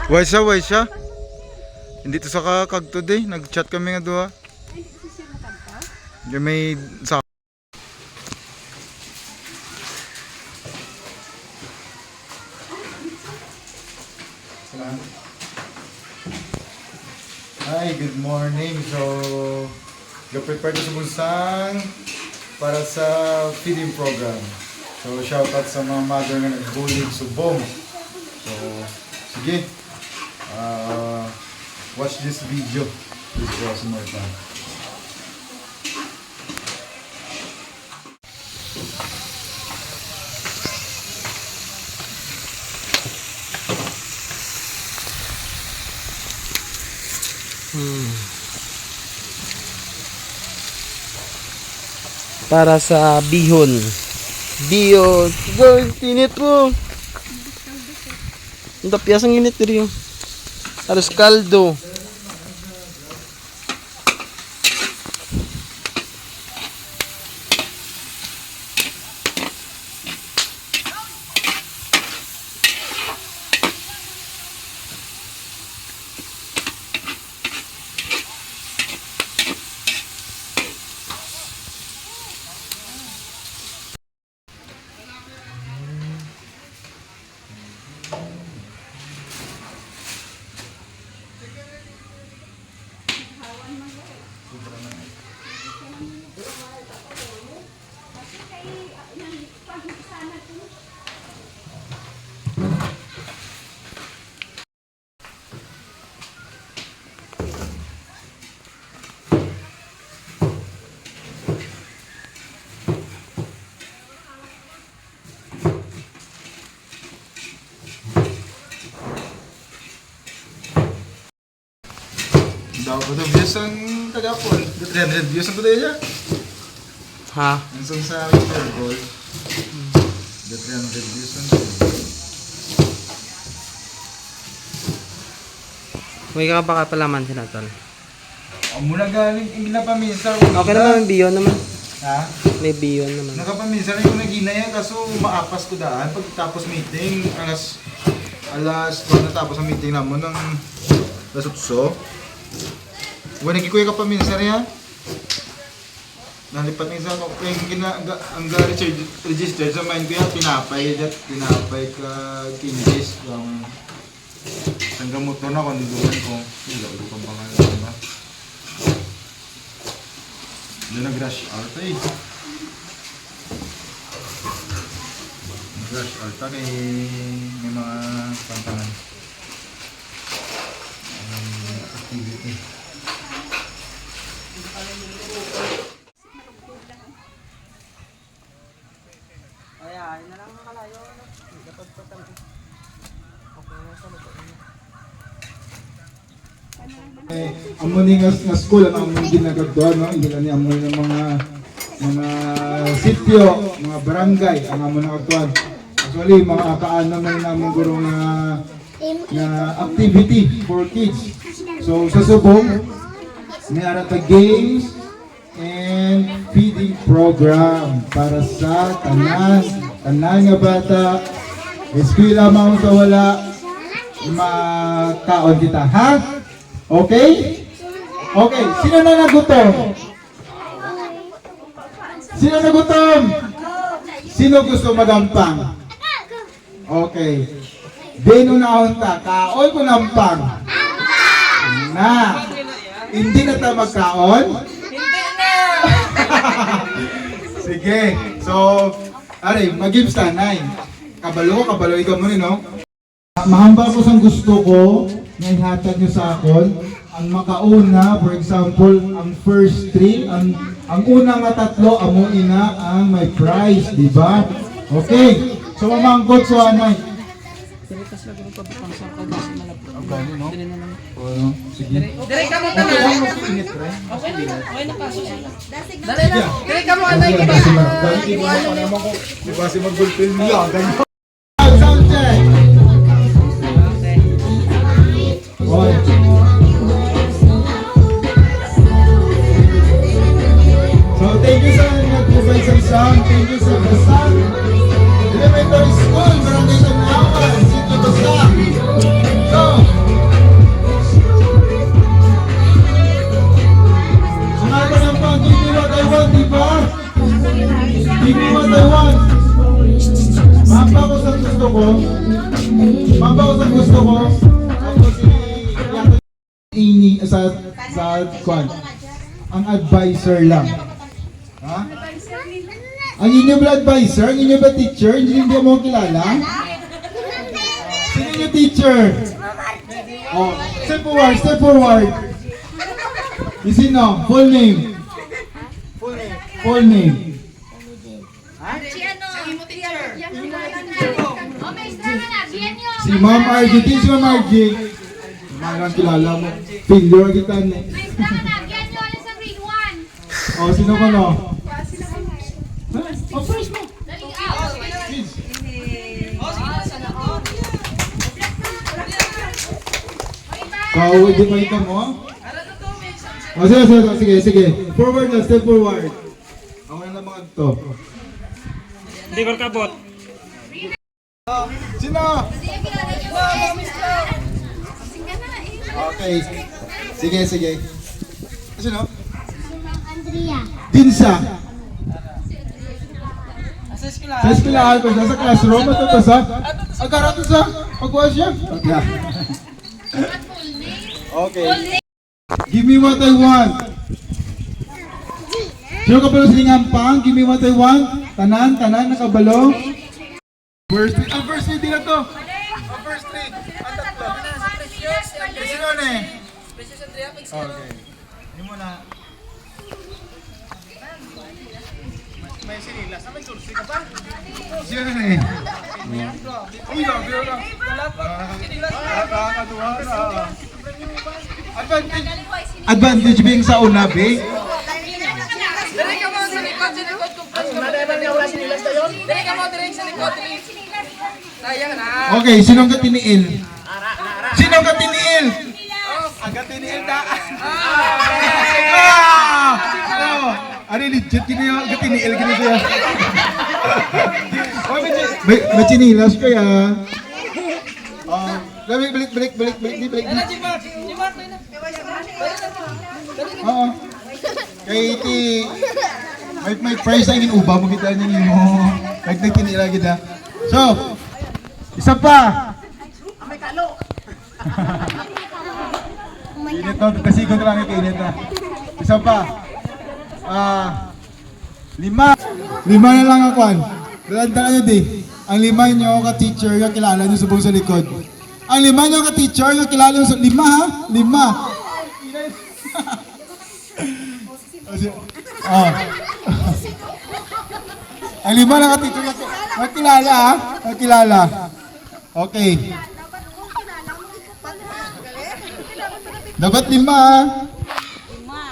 Why siya? Hindi to sa kakag today. Nag-chat kami nga doha. May sa Hi, good morning. So, ga-prepare ko sa bunsang para sa feeding program. So, shoutout sa mga mother na nag-bullying subong. So, sige. Watch this video. Please watch more time. Para sa bihon. Bihon. Girl, tinit mo. Ang tapyas ang init rin yun. Harus kaldo. Daw ko views ang tagapon. 300 views ang today niya. Ha? Ang song sa Winter Gold. 300 views ang May ka baka palaman sinatol. ang muna galing ang ginapaminsan. Okay naman, may bihon naman. Ha? May bihon naman. Nakapaminsan na yung naginaya kaso maapas ko daan pagtapos meeting alas kung natapos ang meeting naman ng lasutso. Wala nagkikuya ka paminsan niya. Nalipat niya sa ang register sa mind ko yan, tinapay ka tindies hanggang motor na kung nilugan ko nilago kang pangalan diba? Doon nag-rush out nag-rush out kay may mga pantangan activity. Ay na lang makalayo. Dapat patang. Okay na sa lupa niya. Amo ni nga school ang among ginagagduan no, hindi ni amo ng mga sitio, mga barangay ang amo nagagduan. Actually mga kaan naman namong guro na activity for kids. So sa subong may arata games and feeding program para sa tanan nga bata. Eskwela mao sa wala makaon kita, ha? Okay? Okay, sino na nagutom? Sino nagutom? Sino gusto magampang? Okay. Deno na unta, kaon ko nampang. Na. Hindi na ta magkaon? Hindi na. Sige. So, are, mag-gives tanay. Kabalo ikaw mo rin, no? Mahamba ko sa gusto ko na ihatag nyo sa akon. Ang makauna, for example, ang first three, ang unang nga tatlo, amo ina ang may prize, di ba? Okay. So, mamangkot so anay. Ang gani, no? Sige. Dire ka mo tanan. Okay na kaso. Dali na. Dire ka mo anay kita. Dali mo naman ko. Di ba si mag-fulfill niya? Ganyan. Sound check. ko, mabaw sa gusto ko, ako si Amy sa kwan, ang advisor lang. Ha? Ang inyo ba advisor? Ang inyo ba teacher? Hindi mo kilala? Sino yung teacher? Oh, step forward, step forward. Sino? Full name. Full name. Si Ma'am RG. Si Ma'am RG. Marang kilala mo. Failure kita ni. Oh, sino ka no? Oh, first mo. Kids. Hindi pa ikaw mo? Oh, sige. Forward na, step forward. Ako na mga to. Hindi ko kabot. Sino? Okay. Sige. Sino? Andrea. Dinsa. Asa eskwela? Sa eskwelahan ko siya, sa classroom, matuto sa? Agara to sa? Pagkuha siya? Okay. Give me what I want. Sino ka pala silingampang? Give me what I want. Tanan, nakabalo. Verse 3. Verse 3 din na to. Verse 3. Ang tatlo. Sino na eh? Okay. Hindi mo na. May sinilas. May sulsi ka pa? Sino na eh? Uy, grabe lang. Nakakatuwa ka. Advantage being sa una, be? Dali ka mo sa likod ko. Dali ka mo direct sa likod. Sayang na. Okay, sinong katiniil? Sinong katiniil? Ang katiniil daan. Ano legit katiniil gini siya? May chinilas kaya. Balik. Oo. Kay iti may price ang inuba mo kita niya mo. Nagtinila kita. So, isa pa. Init to, kasi ko lang ikinit na. Isa pa. 5 na lang ako. Dalandalan nyo di. Ang 5 nyo ka-teacher yung kilala nyo subong sa likod. Ang 5 nyo ka-teacher yung kilala nyo sa... 5 ha? 5. Oh. Ang 5 na ka-teacher yung kilala ha? Yung kilala. Okay. Dapat 5 ha?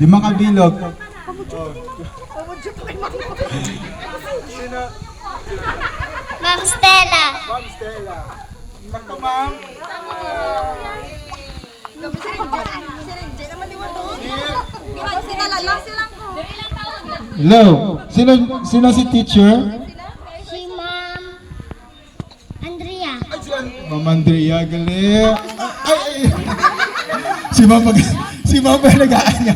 5 kabilog. Ma'am Stella. Ma'am Stella. Bakto ma'am. Hello. Sino si teacher? Si Ma'am Andrea. Ma'am Andrea, gali. Ay. Si Ma'am pa nag-aano.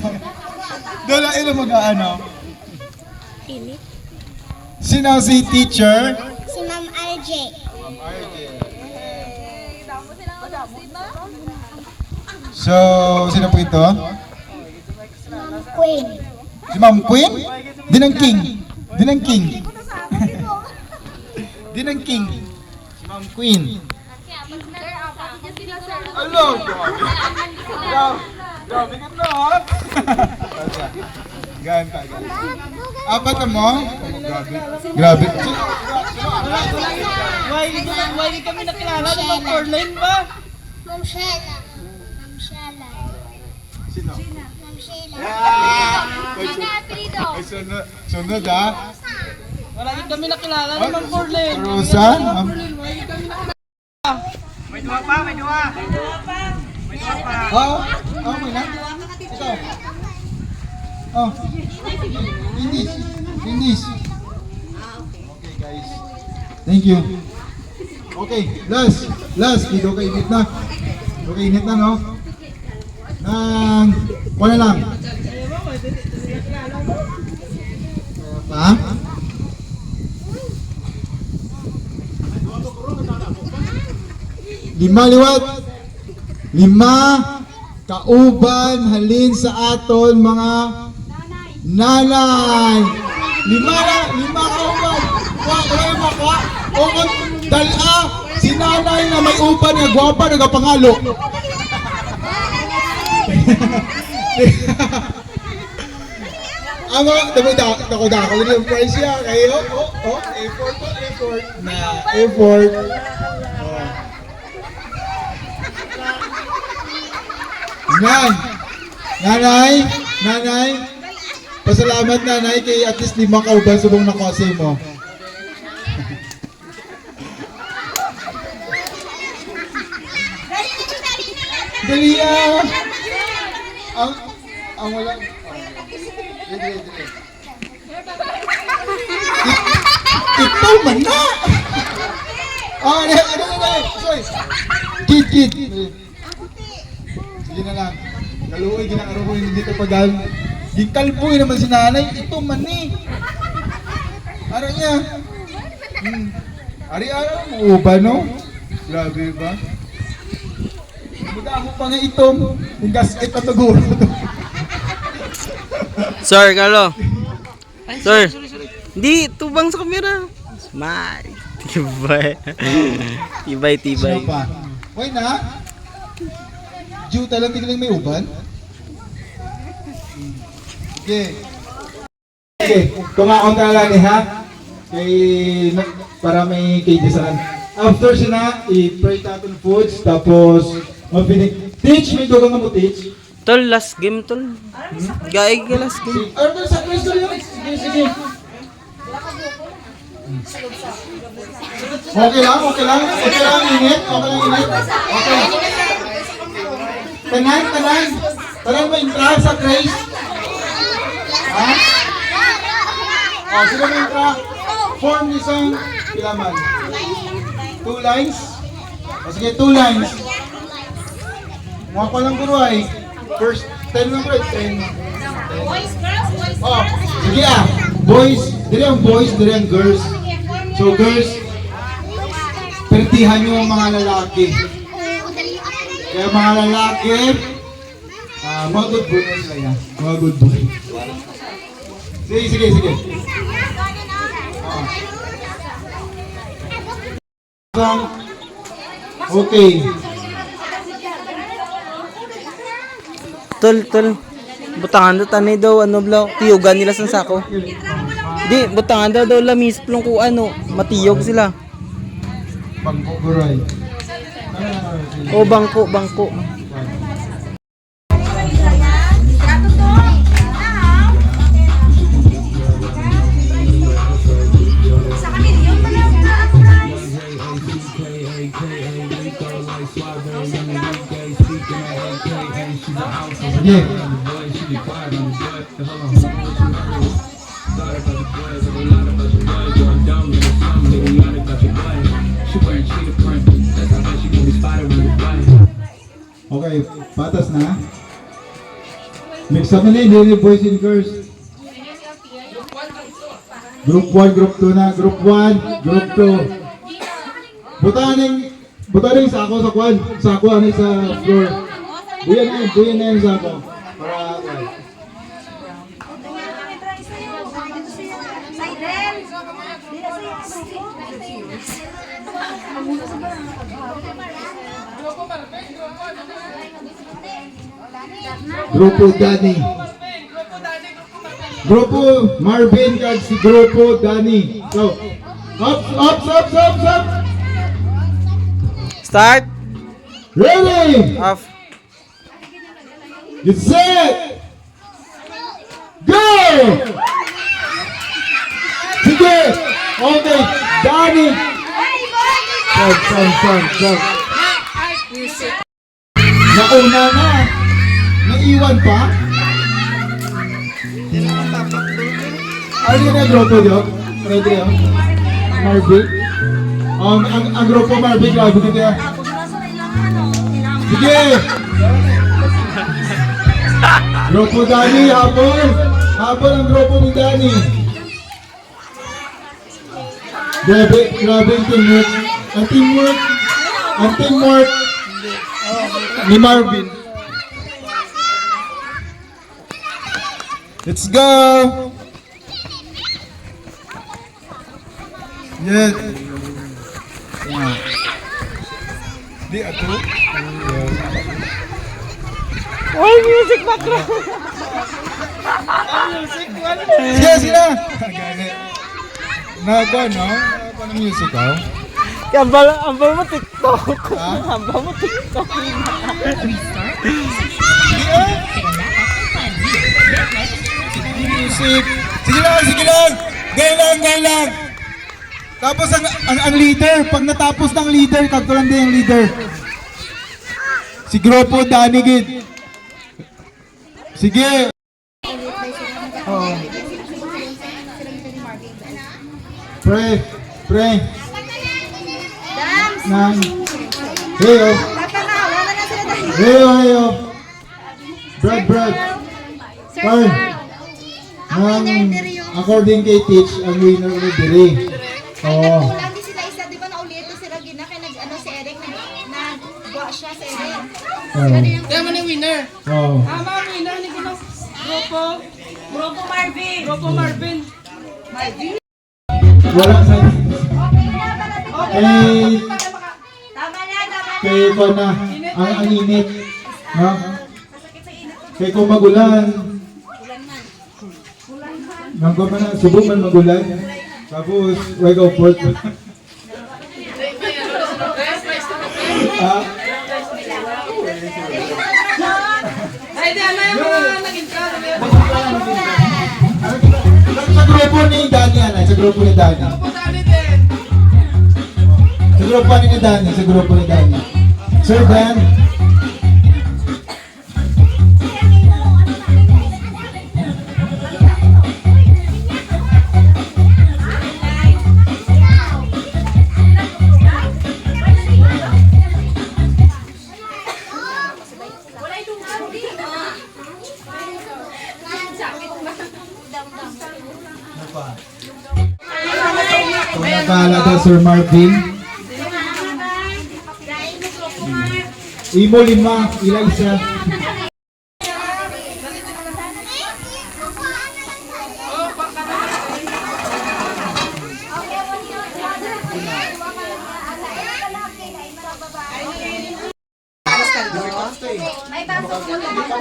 Doon lang ilo mag-aano. Sino si teacher? Si Ma'am RJ. Ma'am RJ. So, sino po ito? Si Ma'am Queen. Si Ma'am Queen? Dinang King. Dinang King. Si Ma'am Queen. Hello. Grabe ka na ha? Ganta. Apat na mo? Grabe. Why di kami nakilala ng mga Corline ba? Ma'am Sheila. Sino? Ma'am Sheila. Ay, sunod ha? Wala din kami nakilala ng mga Corline. Rosa? May duwa pa. Oh, may na? Ikaw. Oh. Finish. Okay, guys. Thank you. Okay, last. Dito kainit na. Okay, init na, no? Wala lang. Pa? Lima liwat. Lima kauban halin sa aton mga nanay. Lima kauban. Wala mo ka. O dala si nanay na may uban nga gwapa nagapangalo. Ang mga dako-dako yung price niya kayo. Effort na effort. Nanay, pasalamat nanay kay at least 5 kauban subong nakose mo. Dali ang wala. Dali. Ito man na. Sorry. Kid. Sige na lang. Kaluoy, ginakaroon hindi dito pagal. Gikalboy naman si nanay. Ito man ni. Ano niya? Ari-araw mo uba, no? Grabe ba? Buda mo pa nga itom. Yung gasket na taguro. Sir, Carlo. Sir. Hindi, tubang sa kamera. Smile. Tibay. Sino pa? Why na? Jew talang tiglang may uban? Okay. Kumaon ka lang ha? Para may kaydisan. After siya i-pray taton foods, tapos teach, may dogang mo teach. Tol, last game, tol. Gaig ka last game. Arthur, sa Kristo yun. Sige. Okay lang. Init. Okay. Tanan mo intra sa Christ. Ha? Sila mo intra. Form isang pilaman. 2 lines. Sige, 2 lines. Mga ko lang guro ay. First 10 lang bro. 10. Boys, girls. Sige boys. Dili ang boys, dili ang girls. So girls, pertihan nyo ang mga lalaki. Kaya mga lalaki, mga good boy na sila yan. Mga good boy. Sige. Okay. Tol. Butangan daw tanay daw tiyugan nila sa sako. Di, butangan daw lamis plong ko matiyog sila. Bangko guray. O bangko. Sige. Okay, patas na. Mix up na yung boys and girls. Group 1, Group 2 na. Group 1, Group 2. Butaning sako sa kwan. Sako ano sa floor. Buyan na yung sako. Para Grupo Dani. Grupo Marvin kag si Grupo Dani. So, up. Start. Ready? Off. Get set. Go! Sige. Okay. Dani. Stop. Nauna na. Naiwan pa? Ano yun ang grupo yun? Ready yun? Marvin? Ang grupo Marvin, grabe dito yan. Sige! Grupo Dani, habol! Habol ang grupo ni Dani. Grabe ang teamwork. Ang teamwork. Ang teamwork ni Marvin. Let's go! Yes. Yeah. Di ato. Oy, music background! Sige, sila! Nako, no? Nako ng music, oh. Ambal mo TikTok. Ha? Ambal mo TikTok. Music. Sige lang. Gay lang. Tapos ang leader, pag natapos ng leader, kagkulan din yung leader. Si Grupo Danigid. Sige. Oh. Pre. Nang. Heyo. Brad. Ay. Nang, according kay Teach, ang winner ulit diri. Oo. Kulang din sila isa, di ba naulit ito si Regina kaya si Eric nag-buwa siya si Eric. Kaya man yung winner. Oo. Tama ang winner ni Gulo. Grupo Marvin. Wala sa... Kay ko na, ang init. No? Kay ko magulan. Nangko man na, subok man magulan. Tapos, wake up port. Ay, di ano yung mga naging Sa grupo ni Dani, sa grupo ni Dani. Sa grupo ni Dani. Sir Dan. Nakakala Sir Marvin. Imo 5, ila isa.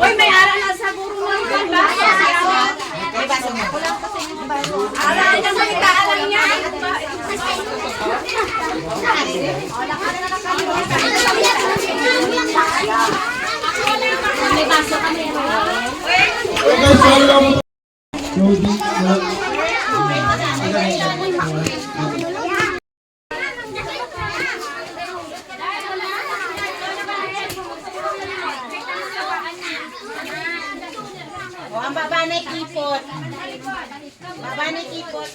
Uy, may aral na sa guru mo yung baso. May baso mo. Aral na sa itaaral niya. May baso kami. Okay, sorry lang mo. O, ang baba na ikipot. Baba na ikipot.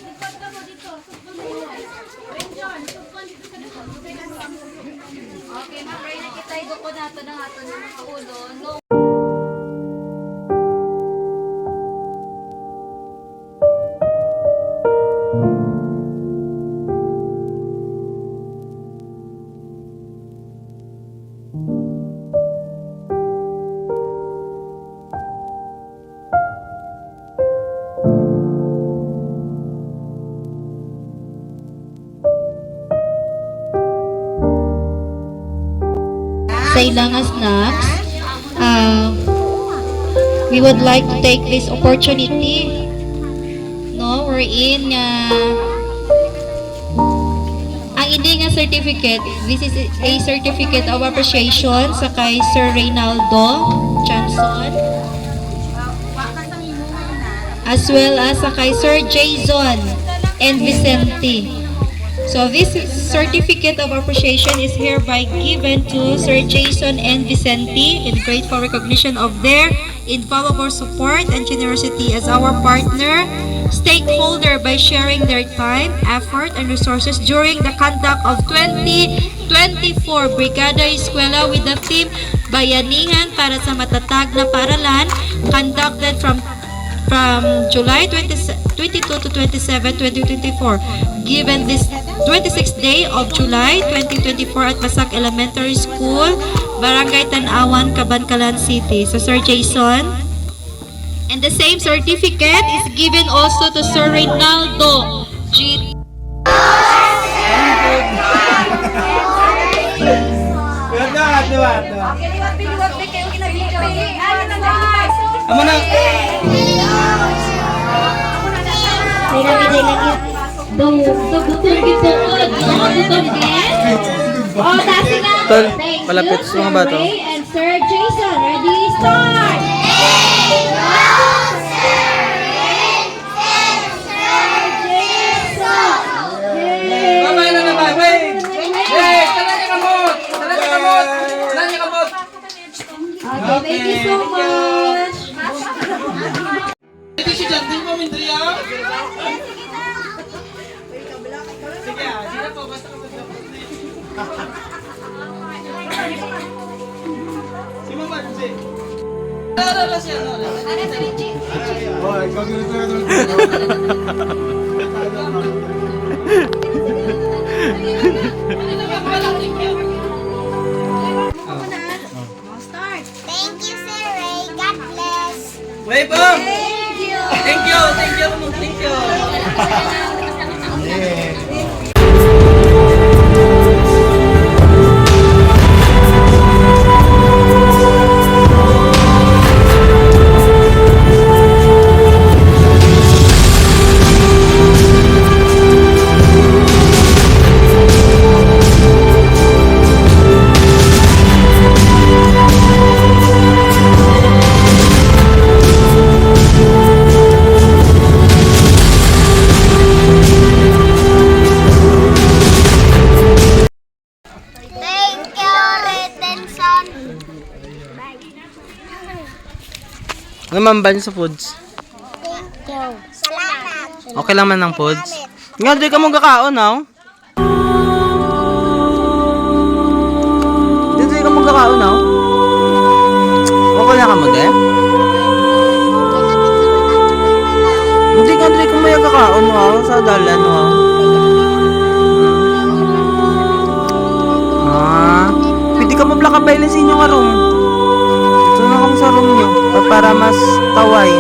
Okay, ma-pray na kita. Idoko nato ng ato ng mga ulo. No. Sa ilang snacks, we would like to take this opportunity, no, wherein ang hindi nga certificate, this is a certificate of appreciation sa kay Sir Reynaldo Chanson, as well as sa kay Sir Jason and Vicente. So this certificate of appreciation is hereby given to Sir Jason and Vicente in grateful recognition of their invaluable support and generosity as our partner, stakeholder by sharing their time, effort, and resources during the conduct of 2024 Brigada Eskwela with the theme Bayanihan para sa Matatag na Paaralan, conducted from from July 22 to 27, 2024, given this 26th day of July 2024 at Basak Elementary School, Barangay Tanawan, Cabancalan City. So Sir Jason. And the same certificate is given also to Sir Reynaldo G. Amo na. Tol, palapit sa mga bato. And Sir Jason, ready, start! Mamay na naman, wait! Wait! Talan niya kamot! Talan niya kamot! Talan niya kamot! Okay, thank you so much! Ito si Jantin mo, Mindri, ah! Sige, sila po, basta ka si Mama, si. Wala siya, wala. Oh, ikaw ganito ka Thank you, Sir Ray. God bless. Wait, Bam! Thank you! Thank you! Thank you! Thank you, Retention. Ano man ba sa foods? Thank you. Salamat. Okay lang man ng foods. Nga, di ka mong kakaon, no? Di ka mong kakaon, no? Okay na ka mag Hindi ka, di ka may kakaon, no? Sa dalan, no? Pwede ka mablakabaylin sa inyong room. Ito na kami sa room nyo. Para mas taway.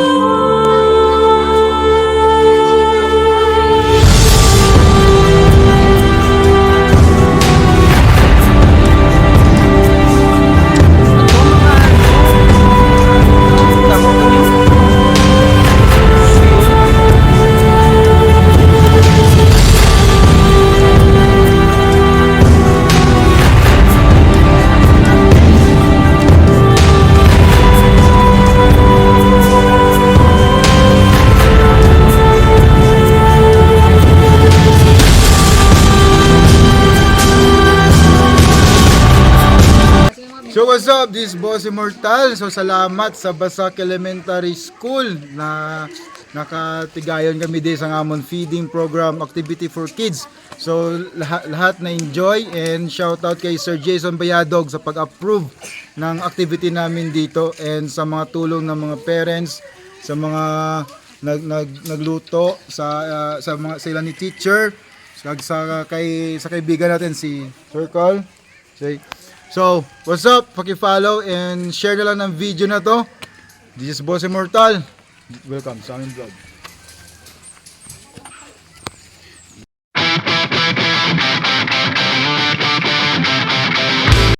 So what's up, this is Boss Immortal. So salamat sa Basak Elementary School na nakatigayon kami din sa amon feeding program activity for kids. So lahat na enjoy and shout out kay Sir Jason Bayadog sa pag-approve ng activity namin dito and sa mga tulong ng mga parents, sa mga nagluto, sa mga sila ni teacher, sa kaibigan natin si Sir Carl. So, what's up? Paki-follow and share na lang ng video na to. This is Boss Immortal. Welcome sa aming vlog.